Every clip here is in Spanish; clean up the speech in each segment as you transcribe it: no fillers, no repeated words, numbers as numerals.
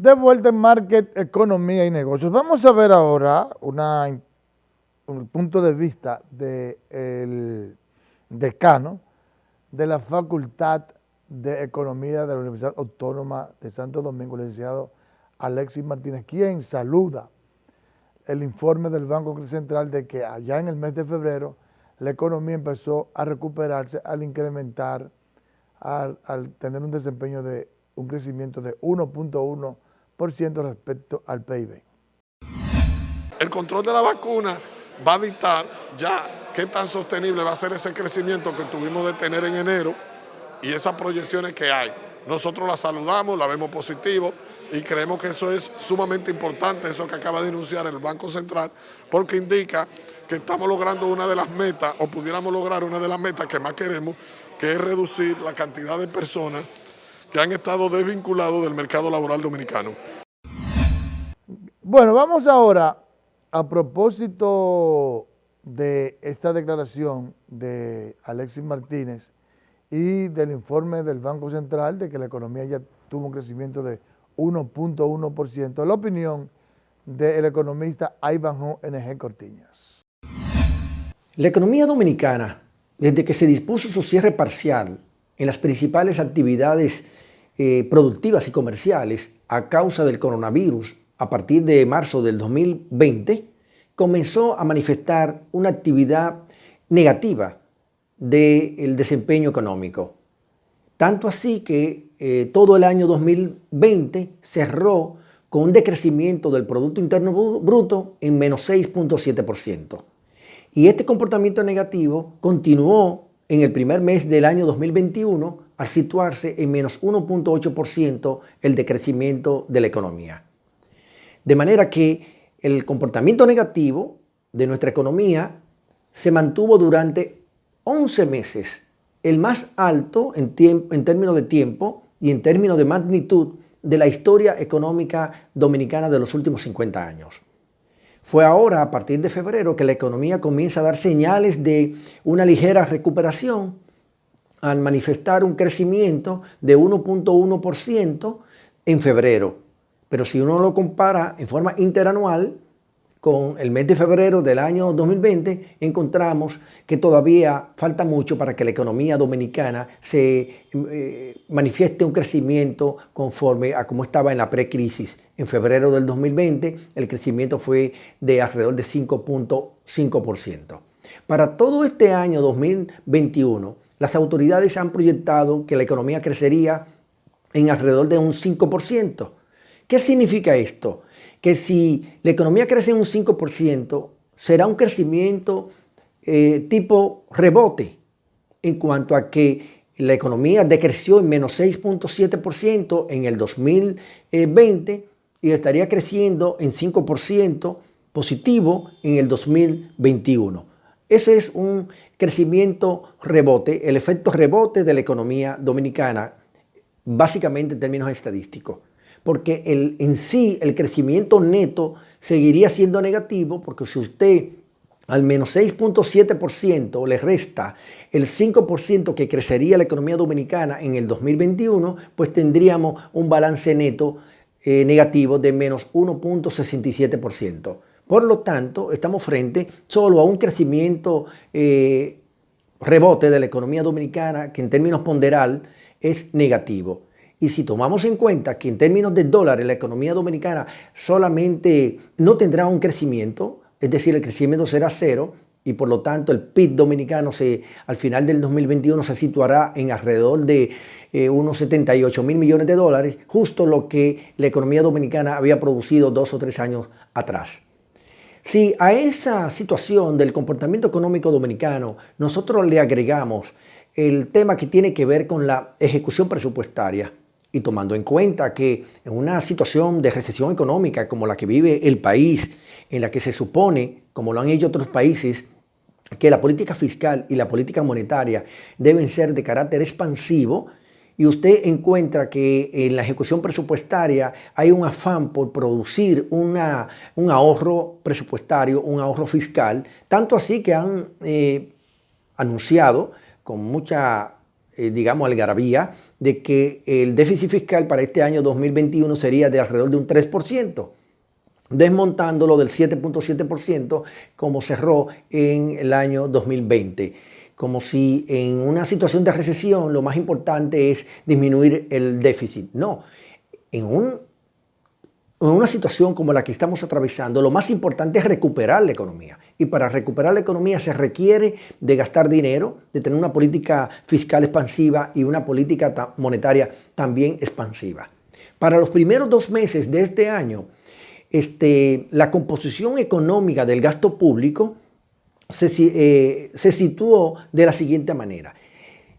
De vuelta en Market, Economía y Negocios. Vamos a ver ahora un punto de vista del decano de la Facultad de Economía de la Universidad Autónoma de Santo Domingo, el licenciado Alexis Martínez, quien saluda el informe del Banco Central de que allá en el mes de febrero la economía empezó a recuperarse al incrementar, al tener un desempeño de un crecimiento de 1.1% respecto al PIB. El control de la vacuna va a dictar ya qué tan sostenible va a ser ese crecimiento que tuvimos de tener en enero y esas proyecciones que hay. Nosotros la saludamos, la vemos positivo y creemos que eso es sumamente importante, eso que acaba de anunciar el Banco Central, porque indica que estamos logrando una de las metas, o pudiéramos lograr una de las metas que más queremos, que es reducir la cantidad de personas que han estado desvinculados del mercado laboral dominicano. Bueno, vamos ahora a propósito de esta declaración de Alexis Martínez y del informe del Banco Central de que la economía ya tuvo un crecimiento de 1.1%, la opinión del economista Ivanhoe NG Cortiñas. La economía dominicana, desde que se dispuso su cierre parcial en las principales actividades productivas y comerciales a causa del coronavirus a partir de marzo del 2020, comenzó a manifestar una actividad negativa del desempeño económico. Tanto así que todo el año 2020 cerró con un decrecimiento del Producto Interno Bruto en menos 6.7%. Y este comportamiento negativo continuó en el primer mes del año 2021 al situarse en menos 1.8% el decrecimiento de la economía. De manera que el comportamiento negativo de nuestra economía se mantuvo durante 11 meses, el más alto en términos de tiempo y en términos de magnitud de la historia económica dominicana de los últimos 50 años. Fue ahora, a partir de febrero, que la economía comienza a dar señales de una ligera recuperación al manifestar un crecimiento de 1.1% en febrero. Pero si uno lo compara en forma interanual con el mes de febrero del año 2020, encontramos que todavía falta mucho para que la economía dominicana se manifieste un crecimiento conforme a como estaba en la precrisis. En febrero del 2020 el crecimiento fue de alrededor de 5.5%. Para todo este año 2021, las autoridades han proyectado que la economía crecería en alrededor de un 5%. ¿Qué significa esto? Que si la economía crece en un 5%, será un crecimiento tipo rebote, en cuanto a que la economía decreció en menos 6.7% en el 2020 y estaría creciendo en 5% positivo en el 2021. Ese es un crecimiento rebote, el efecto rebote de la economía dominicana, básicamente en términos estadísticos. Porque en sí el crecimiento neto seguiría siendo negativo, porque si usted al menos 6.7% le resta el 5% que crecería la economía dominicana en el 2021, pues tendríamos un balance neto negativo de menos 1.67%. Por lo tanto, estamos frente solo a un crecimiento rebote de la economía dominicana que en términos ponderal es negativo. Y si tomamos en cuenta que en términos de dólares la economía dominicana solamente no tendrá un crecimiento, es decir, el crecimiento será cero y por lo tanto el PIB dominicano al final del 2021 se situará en alrededor de unos 78.000 millones de dólares, justo lo que la economía dominicana había producido 2 o 3 años atrás. Si a esa situación del comportamiento económico dominicano nosotros le agregamos el tema que tiene que ver con la ejecución presupuestaria, y tomando en cuenta que en una situación de recesión económica como la que vive el país, en la que se supone, como lo han hecho otros países, que la política fiscal y la política monetaria deben ser de carácter expansivo, y usted encuentra que en la ejecución presupuestaria hay un afán por producir un ahorro presupuestario, un ahorro fiscal, tanto así que han anunciado con mucha, algarabía, de que el déficit fiscal para este año 2021 sería de alrededor de un 3%, desmontándolo del 7.7% como cerró en el año 2020. Como si en una situación de recesión lo más importante es disminuir el déficit. No, en una situación como la que estamos atravesando, lo más importante es recuperar la economía. Y para recuperar la economía se requiere de gastar dinero, de tener una política fiscal expansiva y una política monetaria también expansiva. Para los primeros 2 meses de este año, la composición económica del gasto público se situó de la siguiente manera.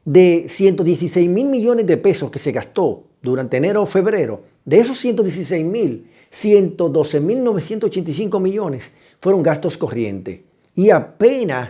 De 116 mil millones de pesos que se gastó durante enero o febrero, de esos 116 mil, 112 mil 985 millones fueron gastos corrientes y apenas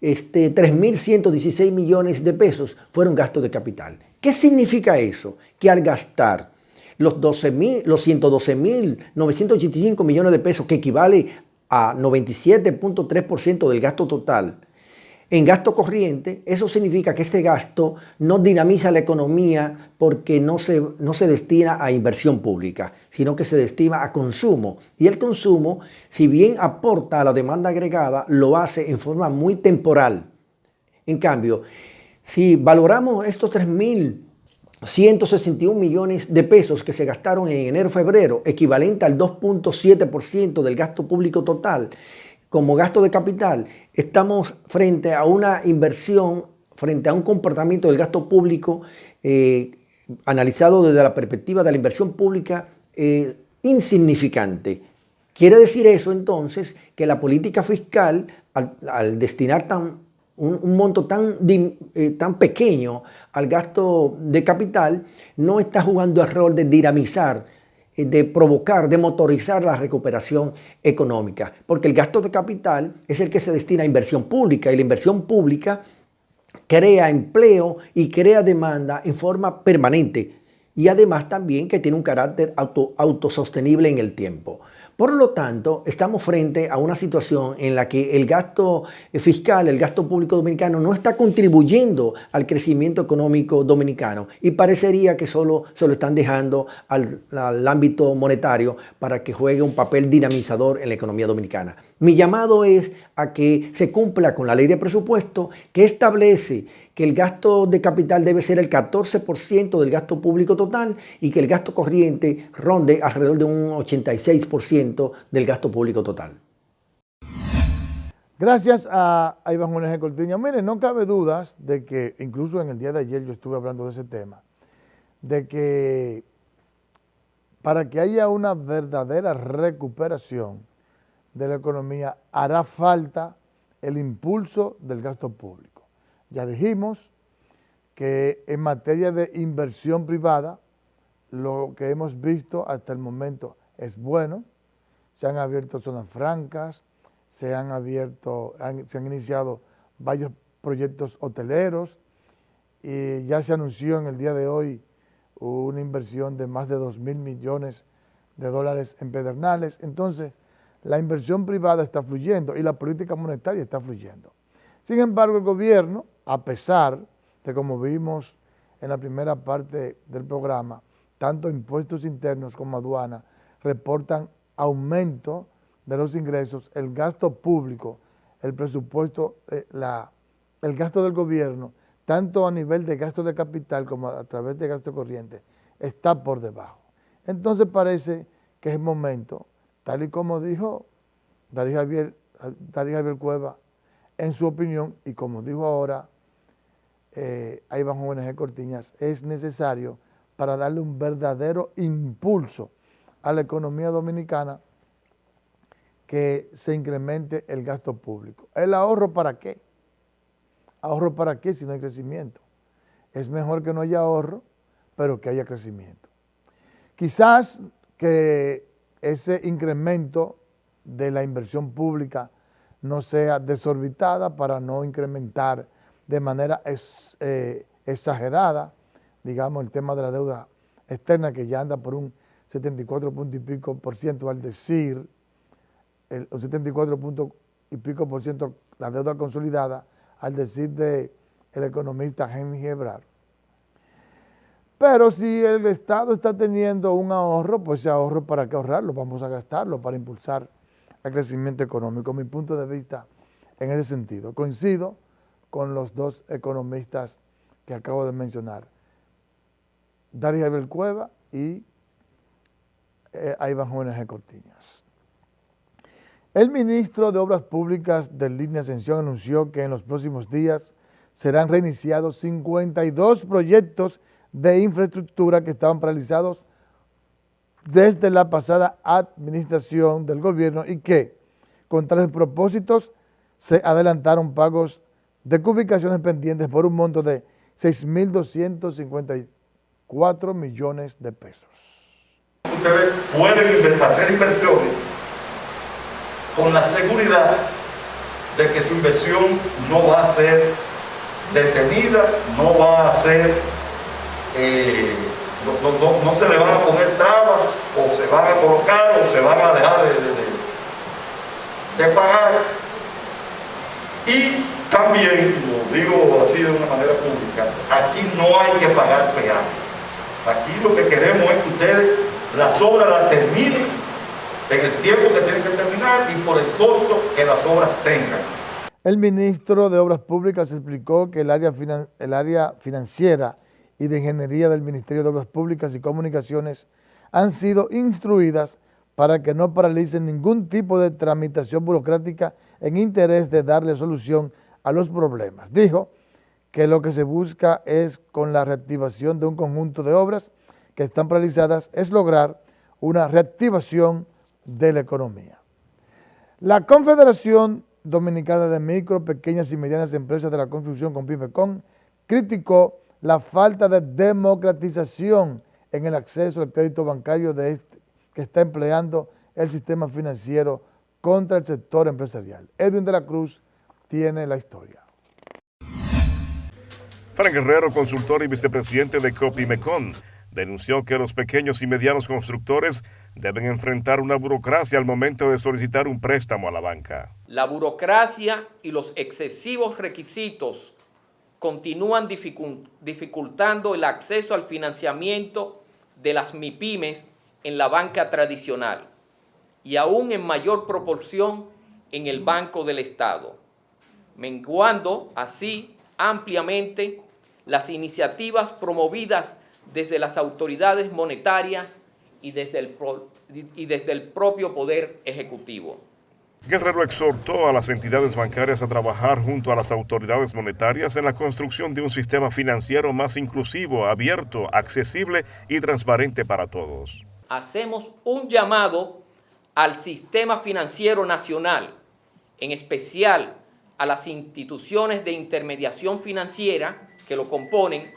3.116 millones de pesos fueron gastos de capital. ¿Qué significa eso? Que al gastar los 112 mil 985 millones de pesos, que equivale a 97.3% del gasto total, en gasto corriente, eso significa que este gasto no dinamiza la economía porque no se destina a inversión pública, sino que se destina a consumo. Y el consumo, si bien aporta a la demanda agregada, lo hace en forma muy temporal. En cambio, si valoramos estos 3.161 millones de pesos que se gastaron en enero-febrero, equivalente al 2.7% del gasto público total, como gasto de capital, estamos frente a una inversión, frente a un comportamiento del gasto público analizado desde la perspectiva de la inversión pública insignificante. Quiere decir eso entonces que la política fiscal, al destinar un monto tan pequeño al gasto de capital, no está jugando el rol de dinamizar, de provocar, de motorizar la recuperación económica, porque el gasto de capital es el que se destina a inversión pública y la inversión pública crea empleo y crea demanda en forma permanente y además también que tiene un carácter autosostenible en el tiempo. Por lo tanto, estamos frente a una situación en la que el gasto fiscal, el gasto público dominicano no está contribuyendo al crecimiento económico dominicano y parecería que solo se lo están dejando al ámbito monetario para que juegue un papel dinamizador en la economía dominicana. Mi llamado es a que se cumpla con la ley de presupuesto que establece que el gasto de capital debe ser el 14% del gasto público total y que el gasto corriente ronde alrededor de un 86% del gasto público total. Gracias a Iván Jorge Cortiño. Miren, no cabe dudas de que, incluso en el día de ayer yo estuve hablando de ese tema, de que para que haya una verdadera recuperación de la economía hará falta el impulso del gasto público. Ya dijimos que en materia de inversión privada, lo que hemos visto hasta el momento es bueno. Se han abierto zonas francas, se han iniciado varios proyectos hoteleros y ya se anunció en el día de hoy una inversión de más de 2.000 millones de dólares en Pedernales. Entonces, la inversión privada está fluyendo y la política monetaria está fluyendo. Sin embargo, el gobierno, a pesar de, como vimos en la primera parte del programa, tanto impuestos internos como aduana reportan aumento de los ingresos, el gasto público, el presupuesto, el gasto del gobierno, tanto a nivel de gasto de capital como a través de gasto corriente, está por debajo. Entonces parece que es el momento, tal y como dijo Darío Javier Cueva, en su opinión, y como dijo ahora Iván Jorge Cortiñas, es necesario para darle un verdadero impulso a la economía dominicana que se incremente el gasto público. ¿El ahorro para qué? ¿Ahorro para qué si no hay crecimiento? Es mejor que no haya ahorro, pero que haya crecimiento. Quizás que ese incremento de la inversión pública no sea desorbitada para no incrementar de manera exagerada, digamos, el tema de la deuda externa que ya anda por un 74 punto y pico por ciento, al decir el 74 punto y pico por ciento la deuda consolidada, al decir de el economista Henry Ebrard. Pero si el Estado está teniendo un ahorro, pues ese ahorro, ¿para qué ahorrarlo? Vamos a gastarlo para impulsar el crecimiento económico. Mi punto de vista en ese sentido. Coincido con los dos economistas que acabo de mencionar, Darío Abel Cueva y Iván Jóvenes G. Cortiñas. El ministro de Obras Públicas de Línea Ascensión anunció que en los próximos días serán reiniciados 52 proyectos de infraestructura que estaban paralizados desde la pasada administración del gobierno y que, con tales propósitos, se adelantaron pagos de ubicaciones pendientes por un monto de 6.254 millones de pesos. Ustedes pueden hacer inversiones con la seguridad de que su inversión no va a ser detenida, no va a ser, no se le van a poner trabas, o se van a colocar, o se van a dejar de pagar. Y también, lo digo así de una manera pública, aquí no hay que pagar peaje. Aquí lo que queremos es que ustedes las obras las terminen en el tiempo que tienen que terminar y por el costo que las obras tengan. El ministro de Obras Públicas explicó que el área financiera y de ingeniería del Ministerio de Obras Públicas y Comunicaciones han sido instruidas para que no paralicen ningún tipo de tramitación burocrática en interés de darle solución a los problemas. Dijo que lo que se busca es, con la reactivación de un conjunto de obras que están paralizadas, es lograr una reactivación de la economía. La Confederación Dominicana de Micro, Pequeñas y Medianas Empresas de la Construcción, Compimecon, criticó la falta de democratización en el acceso al crédito bancario que está empleando el sistema financiero contra el sector empresarial. Edwin de la Cruz tiene la historia. Frank Guerrero, consultor y vicepresidente de Copimecon, denunció que los pequeños y medianos constructores deben enfrentar una burocracia al momento de solicitar un préstamo a la banca. La burocracia y los excesivos requisitos continúan dificultando el acceso al financiamiento de las MIPYMES en la banca tradicional y aún en mayor proporción en el Banco del Estado, menguando así ampliamente las iniciativas promovidas desde las autoridades monetarias y desde el propio Poder Ejecutivo. Guerrero exhortó a las entidades bancarias a trabajar junto a las autoridades monetarias en la construcción de un sistema financiero más inclusivo, abierto, accesible y transparente para todos. Hacemos un llamado al sistema financiero nacional, en especial a las instituciones de intermediación financiera que lo componen,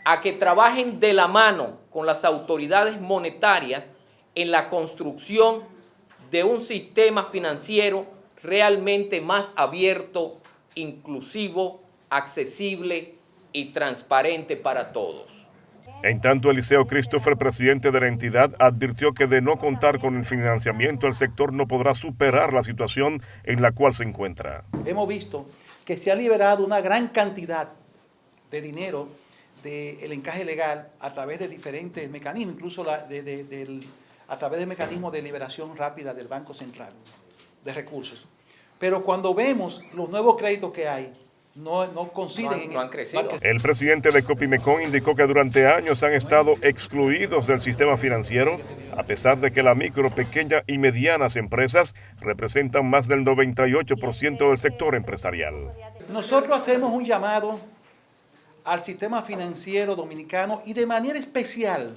a que trabajen de la mano con las autoridades monetarias en la construcción de un sistema financiero realmente más abierto, inclusivo, accesible y transparente para todos. En tanto, Eliseo Christopher, presidente de la entidad, advirtió que de no contar con el financiamiento, el sector no podrá superar la situación en la cual se encuentra. Hemos visto que se ha liberado una gran cantidad de dinero del encaje legal a través de diferentes mecanismos, incluso a través del mecanismo de liberación rápida del Banco Central de recursos. Pero cuando vemos los nuevos créditos que hay, no coinciden. No han crecido. El presidente de Copimecon indicó que durante años han estado excluidos del sistema financiero, a pesar de que la micro, pequeña y medianas empresas representan más del 98% del sector empresarial. Nosotros hacemos un llamado al sistema financiero dominicano y de manera especial,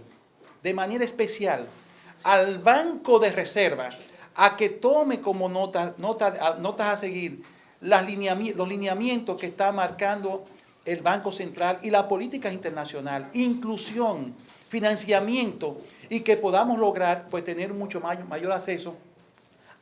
al Banco de Reserva, a que tome como notas a seguir los lineamientos que está marcando el Banco Central y las políticas internacionales, inclusión, financiamiento, y que podamos lograr pues tener mucho mayor acceso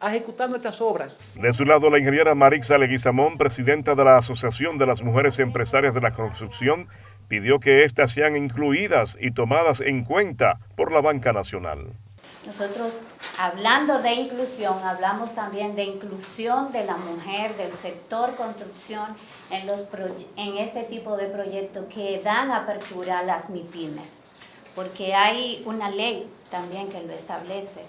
a ejecutar nuestras obras. De su lado, la ingeniera Marixa Leguizamón, presidenta de la Asociación de las Mujeres Empresarias de la Construcción, pidió que éstas sean incluidas y tomadas en cuenta por la banca nacional. Nosotros, hablando de inclusión, hablamos también de inclusión de la mujer, del sector construcción, en este tipo de proyectos que dan apertura a las MIPYMES, porque hay una ley también que lo establece.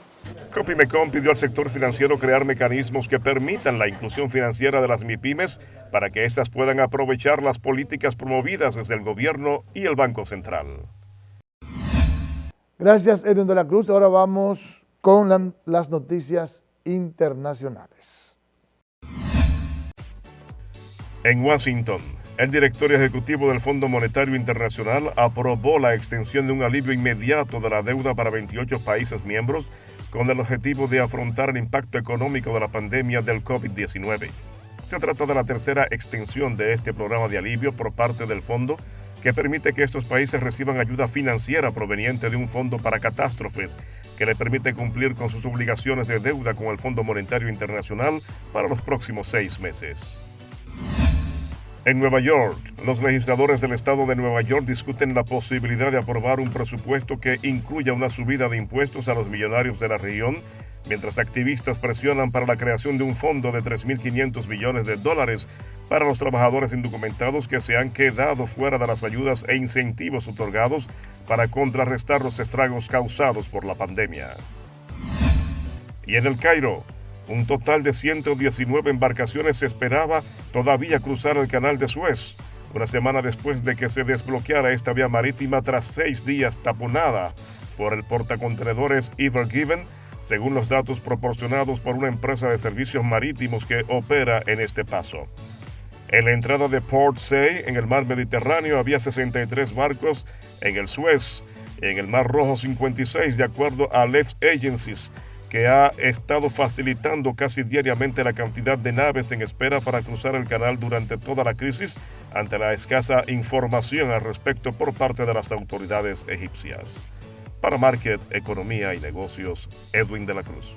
Copimecon pidió al sector financiero crear mecanismos que permitan la inclusión financiera de las MIPYMES para que éstas puedan aprovechar las políticas promovidas desde el gobierno y el Banco Central. Gracias, Edwin de la Cruz. Ahora vamos con las noticias internacionales. En Washington, el directorio ejecutivo del Fondo Monetario Internacional aprobó la extensión de un alivio inmediato de la deuda para 28 países miembros con el objetivo de afrontar el impacto económico de la pandemia del COVID-19. Se trata de la tercera extensión de este programa de alivio por parte del fondo, que permite que estos países reciban ayuda financiera proveniente de un fondo para catástrofes, que le permite cumplir con sus obligaciones de deuda con el Fondo Monetario Internacional para los próximos 6 meses. En Nueva York, los legisladores del estado de Nueva York discuten la posibilidad de aprobar un presupuesto que incluya una subida de impuestos a los millonarios de la región, mientras activistas presionan para la creación de un fondo de $3.500 millones para los trabajadores indocumentados que se han quedado fuera de las ayudas e incentivos otorgados para contrarrestar los estragos causados por la pandemia. Y en El Cairo, un total de 119 embarcaciones se esperaba todavía cruzar el canal de Suez, una semana después de que se desbloqueara esta vía marítima tras 6 días taponada por el portacontenedores Ever Given, según los datos proporcionados por una empresa de servicios marítimos que opera en este paso. En la entrada de Port Said, en el mar Mediterráneo, había 63 barcos, en el Suez, en el Mar Rojo 56, de acuerdo a Lex Agencies, que ha estado facilitando casi diariamente la cantidad de naves en espera para cruzar el canal durante toda la crisis, ante la escasa información al respecto por parte de las autoridades egipcias. Para Market, Economía y Negocios, Edwin de la Cruz.